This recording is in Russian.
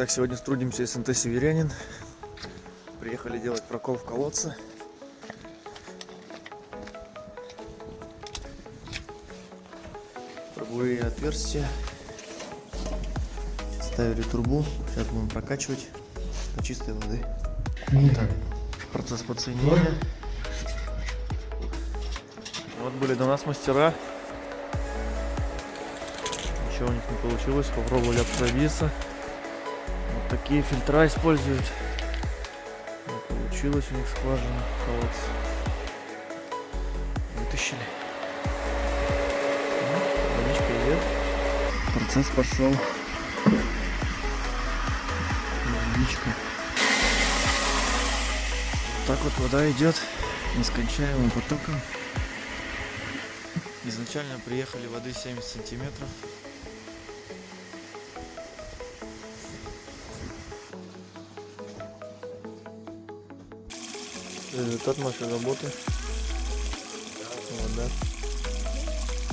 Так, сегодня трудимся СНТ «Северянин». Приехали делать прокол в колодце. Пробурили отверстия. Ставили трубу. Сейчас будем прокачивать до чистой воды. Так, процесс подсоединения. Вот были до нас мастера. Ничего у них не получилось. Попробовали обсобиться. Вот такие фильтра используют. Не получилось у них скважина в колодце. Вытащили. Водичка идет. Процесс пошел. Водичка. Так вот вода идет нескончаемым потоком. Изначально приехали воды 70 сантиметров. Результат нашей работы. Вода.